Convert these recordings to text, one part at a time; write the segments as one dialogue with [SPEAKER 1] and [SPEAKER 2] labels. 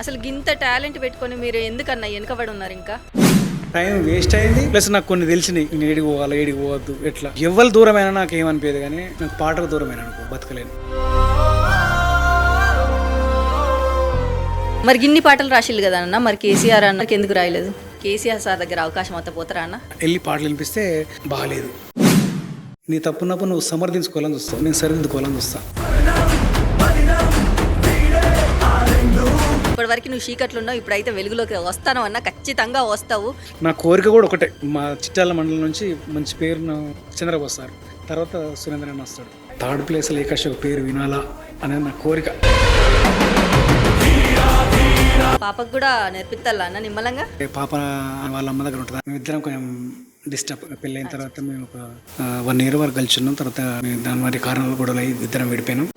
[SPEAKER 1] అసలు గింత టాలెంట్ పెట్టుకొని మీరు ఎందుకన్నా వెనకబడి ఉన్నారు ఇంకా?
[SPEAKER 2] టైం వేస్ట్ అయింది, ప్లస్ నాకు కొన్ని తెలిసినాయి. నేను ఏడికి పోవాలి, ఏడికి పోవద్దు, ఎట్లా ఎవరు దూరమైనా నాకు ఏమనిపించదు, కానీ నాకు పాటకు దూరమైన అనుకో బతకలేను.
[SPEAKER 1] మరి గిన్ని పాటలు రాసిల్లు కదా అన్న, మరి కేసీఆర్ అన్నకి ఎందుకు రాయలేదు? కేసీఆర్ సార్ దగ్గర అవకాశం అంతా పోతారా అన్న?
[SPEAKER 2] వెళ్ళి పాటలు వినిపిస్తే బాగాలేదు, నీ తప్పున్నప్పుడు నువ్వు సమర్థించుకోవాలని చూస్తావు, నేను సరిదిద్దుకోవాలని చూస్తాను.
[SPEAKER 1] ఇప్పటివరకు నువ్వు చీకట్లు ఉన్నావు, ఇప్పుడైతే వెలుగులోకి వస్తాను అన్న, ఖచ్చితంగా వస్తావు.
[SPEAKER 2] నా కోరిక కూడా ఒకటే, మా చిట్టాల మండలం నుంచి మంచి పేరును చంద్రబాబు వస్తారు, తర్వాత సురేంద్రన్ వస్తాడు, థర్డ్ ప్లేస్లో ఏకాశ పేరు వినాలా అనేది నా కోరిక.
[SPEAKER 1] పాపకు కూడా నేర్పిస్తాలా అన్న నిమ్మలంగా?
[SPEAKER 2] పాప వాళ్ళ అమ్మ దగ్గర ఉంటుంది, మేమిద్దరం కొంచెం డిస్టర్బ్. పెళ్ళైన తర్వాత మేము ఒక 1 year వరకు కలిసి ఉన్నాం. తర్వాత దాని వారి కారణాలు కూడా ఇద్దరం విడిపోయినాం.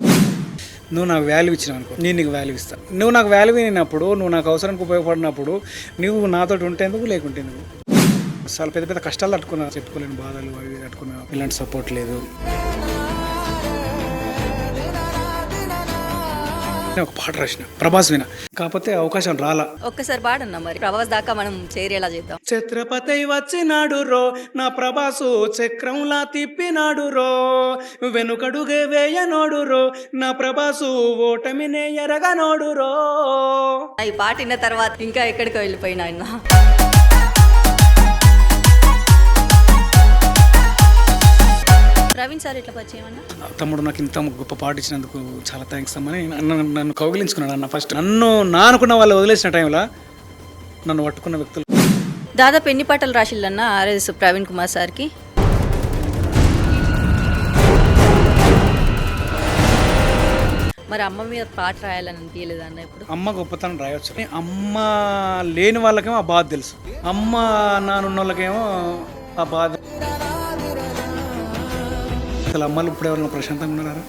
[SPEAKER 2] నువ్వు నాకు వాల్యూ ఇచ్చినావు అనుకో, నేను నీకు వాల్యూ ఇస్తాను. నువ్వు నాకు వాల్యూ అయినప్పుడు, నువ్వు నాకు అవసరానికి ఉపయోగపడినప్పుడు నువ్వు నాతో ఉంటేందుకు లేకుంటేందుకు. చాలా పెద్ద పెద్ద కష్టాలు తట్టుకున్నా, చెప్పుకోలేని బాధలు అవి తట్టుకున్నా, ఇలాంటి సపోర్ట్ లేదు. ఒక పాట రాసిన ప్రభాస్ విన, కాకపోతే అవకాశం రాలా.
[SPEAKER 1] ఒక్కసారి పాడన్నా మరి, ప్రభాస్ దాకా మనం చేరేలా చేద్దాం.
[SPEAKER 2] ఛత్రపతి వచ్చినాడు రో, నా ప్రభాసు చక్రంలా తిప్పినాడు రో, వెనుకడుగే వేయనోడు రో, నా ప్రభాసు ఓటమినే ఎరగనోడు రో.
[SPEAKER 1] ఈ పాట విన్న తర్వాత ఇంకా ఎక్కడికి వెళ్ళిపోయినా అన్న. ప్రవీణ్ సార్ ఎట్లా పరిచయం అన్న?
[SPEAKER 2] తమ్ముడు నాకు ఇంత గొప్ప పాట ఇచ్చినందుకు చాలా థ్యాంక్స్ అమ్మని నన్ను కౌగిలించుకున్నాడు అన్న. ఫస్ట్ నన్ను అనుకున్న వాళ్ళు వదిలేసిన టైంలో నన్ను పట్టుకున్న వ్యక్తులు.
[SPEAKER 1] దాదాపు ఎన్ని పాటలు రాసిల్లన్న ఆర్ఎస్ ప్రవీణ్ కుమార్ సార్కి? మరి అమ్మ మీద పాట రాయాలని అనిపించలేదు అన్న ఇప్పుడు?
[SPEAKER 2] అమ్మ గొప్పతనం రాయవచ్చు, అమ్మ లేని వాళ్ళకేమో ఆ బాధ తెలుసు, అమ్మ నానున్న వాళ్ళకేమో ఆ బాధ. అసలు అమ్మలు ఇప్పుడు ఎవరైనా ప్రశాంతంగా ఉన్నారా?